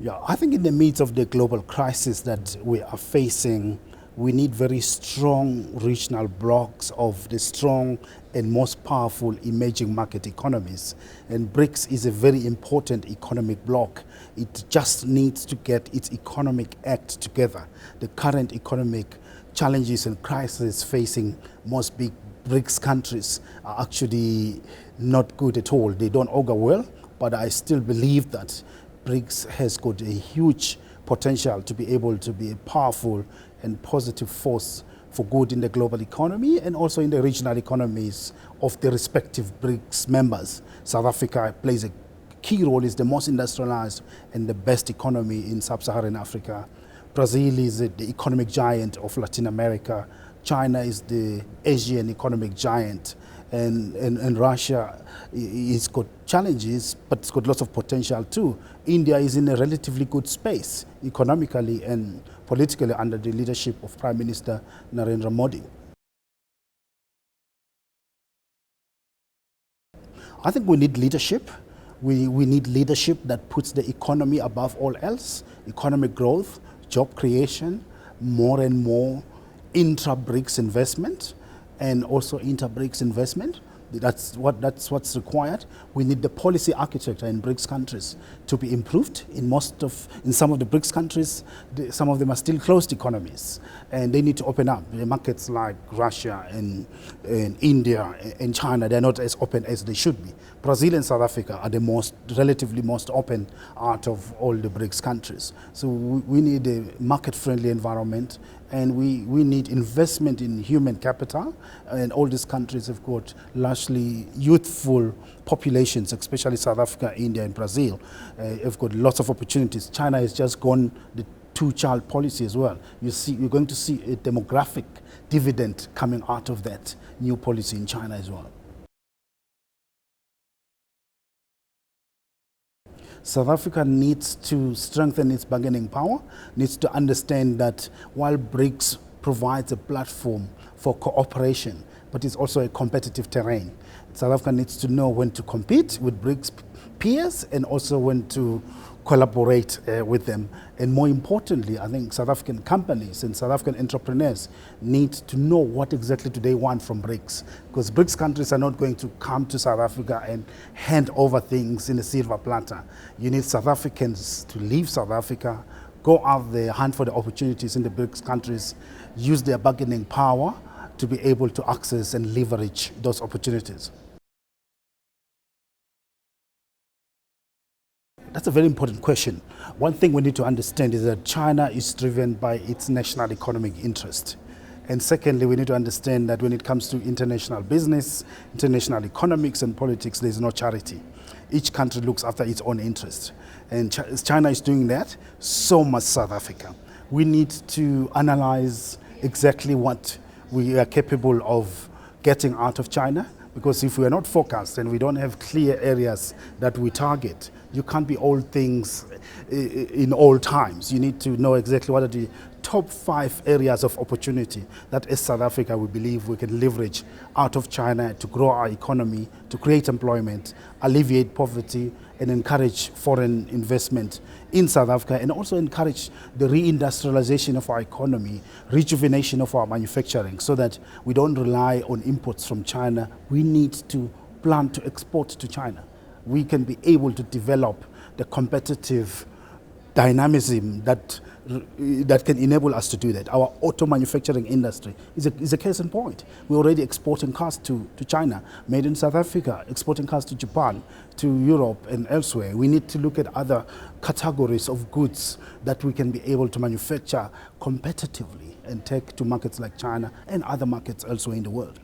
Yeah, I think in the midst of the global crisis that we are facing, we need very strong regional blocks of the strong and most powerful emerging market economies. And BRICS is a very important economic bloc. It just needs to get its economic act together. The current economic challenges and crises facing most big BRICS countries are actually not good at all. They don't augur well, but I still believe that BRICS has got a huge potential to be able to be a powerful and positive force for good in the global economy and also in the regional economies of the respective BRICS members. South Africa plays a key role, is the most industrialized and the best economy in sub-Saharan Africa. Brazil is the economic giant of Latin America. China is the Asian economic giant. And Russia has got challenges, but it's got lots of potential too. India is in a relatively good space economically and politically under the leadership of Prime Minister Narendra Modi. I think we need leadership. We need leadership that puts the economy above all else, economic growth, job creation, more and more intra-BRICS investment, and also inter-BRICS investment. That's what's required. We need the policy architecture in BRICS countries to be improved. In some of the BRICS countries, some of them are still closed economies, and they need to open up. The markets like Russia and India and China, they're not as open as they should be. Brazil and South Africa are the relatively most open out of all the BRICS countries. So we need a market-friendly environment, and we need investment in human capital, and all these countries have got largely youthful populations, especially South Africa, India, and Brazil. Have got lots of opportunities. China has just gone the two-child policy as well. You're going to see a demographic dividend coming out of that new policy in China as well. South Africa needs to strengthen its bargaining power, needs to understand that while BRICS provides a platform for cooperation, but it's also a competitive terrain. South Africa needs to know when to compete with BRICS peers and also when to collaborate with them. And more importantly, I think South African companies and South African entrepreneurs need to know what exactly do they want from BRICS, because BRICS countries are not going to come to South Africa and hand over things in a silver platter. You need South Africans to leave South Africa, go out there, hunt for the opportunities in the BRICS countries, use their bargaining power to be able to access and leverage those opportunities. That's a very important question. One thing we need to understand is that China is driven by its national economic interest. And secondly, we need to understand that when it comes to international business, international economics and politics, there's no charity. Each country looks after its own interest. And China is doing that, so must South Africa. We need to analyze exactly what we are capable of getting out of China, because if we are not focused and we don't have clear areas that we target, you can't be all things in all times. You need to know exactly what are the top 5 areas of opportunity that as South Africa we believe we can leverage out of China to grow our economy, to create employment, alleviate poverty, and encourage foreign investment in South Africa, and also encourage the reindustrialization of our economy, rejuvenation of our manufacturing, so that we don't rely on imports from China. We need to plan to export to China. We can be able to develop the competitive dynamism that can enable us to do that. Our auto manufacturing industry is a case in point. We're already exporting cars to China, made in South Africa, exporting cars to Japan, to Europe and elsewhere. We need to look at other categories of goods that we can be able to manufacture competitively and take to markets like China and other markets elsewhere in the world.